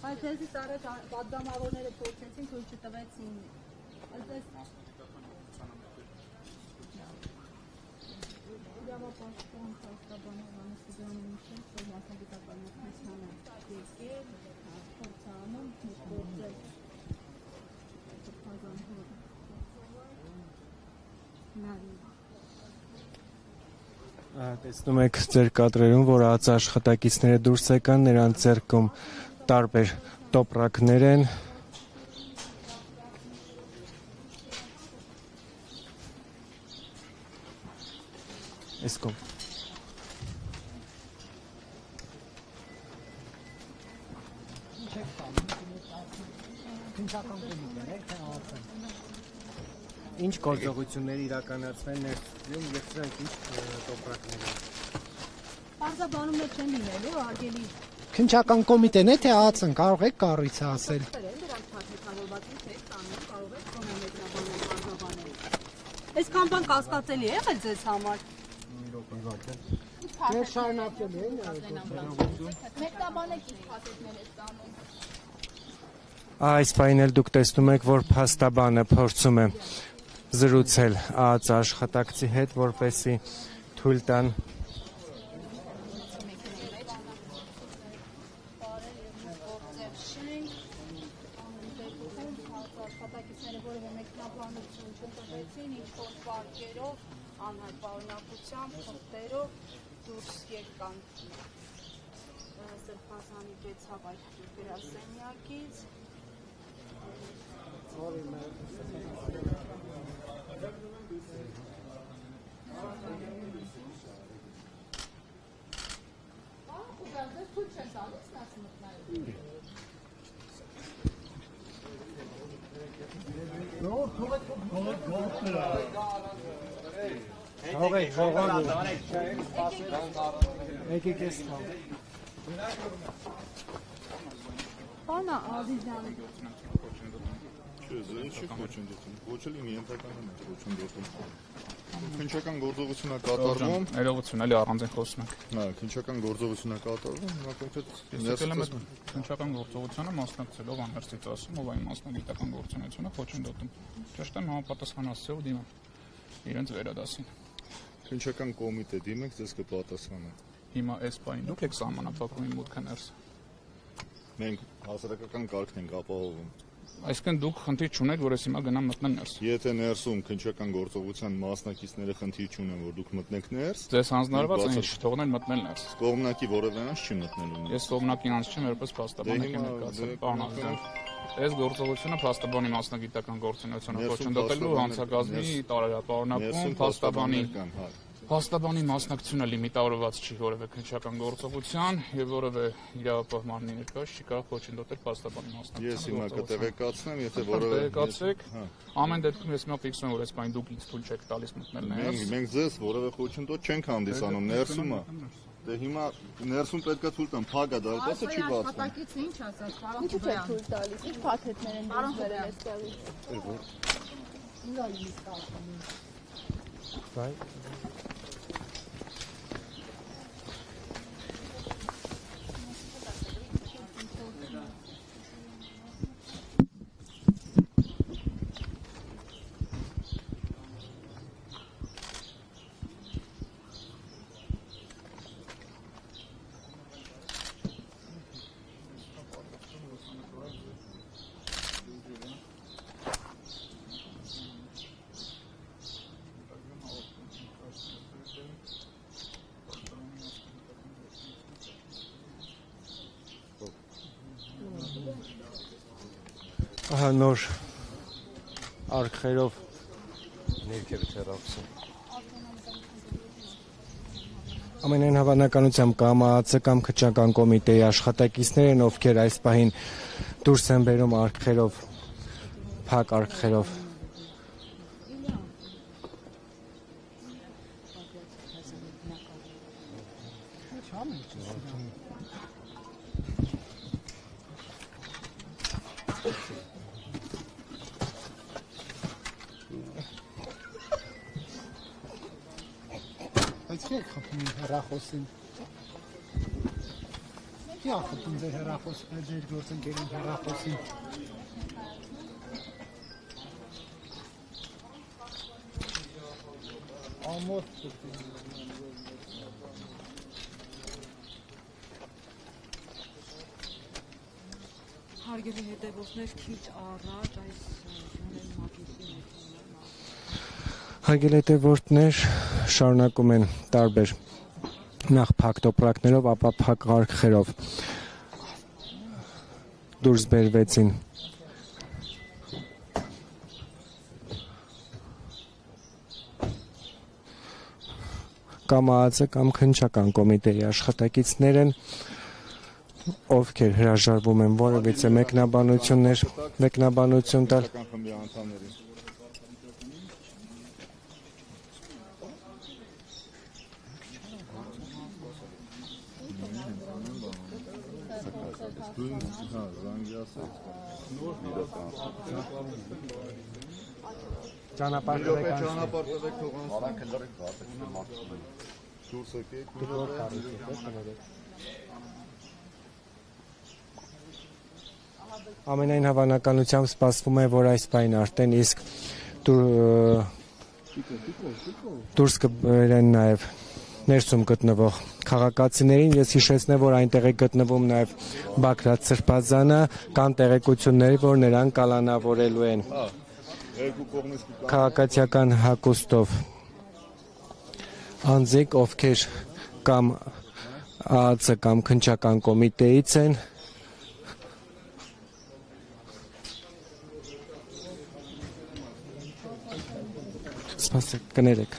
Բայց դեզից առաջ պատգամավորները փորձեցին, թույլ չտվեցին։ Իրավապաշտպան փաստաբան Հովհաննես Սիդոնյանը նշել, որ մասնագիտական օգնությանը եկել, փորձանում գործել թփազան հոր Տեսնում եք ձեր կադրերում, որ ԱԾ աշխատակիցները դուրս եկան, նրանց ձեռքում տարբեր տոպրակներ են։ Այս կողմ։ Ինչ գործողություններ իրականացվել ներսում եւ սրանք ինչ տոպրակներ են։ Պարզաբանումներ չեն լինելու, արգելի։ Քննչական կոմիտեն է թե ԱԱՑ-ն, կարող եք կառույցը ասել։ Այսքան բան կասկածելի է եղել ձեզ համար։ Մեր շարունակելու են Այս պահին էլ դուք տեսնում եք, որ փաստաբանը փորձում է զրուցել ԱԱՑ աշխատակցի հետ, որպեսզի թույլ տան անհայտ թղթերով դուրս եկան Սրբազանի կեցավայր գրասենյակից Բանա Ազիզյան Քննչական գործողություն է կատարվում։ Ներողություն, էլի առանձին խոսում ենք։ Հա, քննչական գործողություն է կատարվում, հիմա կոնկրետ քննչական գործողությանը մասնակցելով անհերցից ասում, ով այն մասնագիտական գործունեությունը խոչընդոտում։ Ճիշտ եմ համապատասխանացիով դիմում իրենց վերադասին։ Քննչական կոմիտե դիմեք, ձեզ կպատասխանեն։ Հիմա այս պահին դուք եք սահմանափակում իմ մուտքը ներս։ Մենք հասարակական կարգն ենք ապահովում։ Այսինքն դուք խնդիր չունեք, որ ես հիմա գնամ մտնեմ ներս։ Եթե ներսում քննչական գործողության մասնակիցները խնդիր չունեն, որ դուք մտնեք ներս, ձեզ հանձնարարված է ինչ թողնել մտնել ներս։ Կողմնակի որևէ անձ չի մտնելու։ Ես կողմնակի անձ չեմ, որպես փաստաբան եք ներկայացել, պարոն Ազիզյան։ Այս գործողությունը փաստաբանի մասնագիտական գործունեությունը խոչընդոտելու հանցագազմի տարերապառնակում փաստաբանի մասնակցությունը լիմիտավորված չի որևէ քննչական գործողության եւ որևէ իրավապահ ներկայացուցիչ չի կարող խոչընդոտել փաստաբանի մասնակցությունը։ Ես հիմա կտեղեկացնեմ, եթե որևէ տեղեկացեք, ամեն դեպքում ես հիմա ֆիքսում եմ, որ այս բանը դուք ինձ թույլ չեք տալիս մտնել ներս։ Մենք ձեզ որևէ խոչընդոտ չենք հանդիսանում ներսում է։ Դե հիմա ներսում պետք է թույլ տան, փակ է, դարպասը չի բացվում։ Աշխատակիցը ինչ ասաց, պարոն Ինչու՞ չեք թույլ տալիս։ Ինչ փաթեթներ են դուրս բերել այստեղից։ Ահա նոր արքերով ներքևը թերապսը։ Ամենայն հավանականությամբ կամ ԱԱՑ կամ քննչական կոմիտեի աշխատակիցներ են, ովքեր այս պահին դուրս են բերում արքերով, փակ արքերով։ Բայց եք խփում հեռախոսին։ Չի ախտում ձեր հեռախոսը, ձեր գործընկերին հեռախոսին։ Հարգելի հետևորդներ, քիչ առաջ այս ժանրի մակետի Հարգելի հետևորդներ, շարունակում են տարբեր նախ փակ տոպրակներով, ապա փակ արկղերով դուրս բերվեցին կամ ԱԱՑ կամ քննչական կոմիտեի աշխատակիցներ են, ովքեր հրաժարվում են որևիցե մեկնաբանություն տալ։ Խմբի անդամներին։ Հա, զանգի ասեք։ Ճանապարհ Ճանապարհ տվեք թողանց։ Արանք լրիվ վատեք մաքսիմում։ Դուրս եկեք։ Ամենայն հավանականությամբ սպասվում է, որ այս պայն արդեն իսկ դուրս կբերեն նաև ներսում գտնվող քաղաքացիներին։ Ես հիշեցնեմ, որ այնտեղ է գտնվում նաև Բագրատ Սրբազանը, կան տեղեկություններ, որ նրան կալանավորելու են քաղաքացիական հագուստով անձիկ, ովքեր կամ ԱԱՑ կամ քննչական կոմիտեից են։ Սպասեք, կներեք։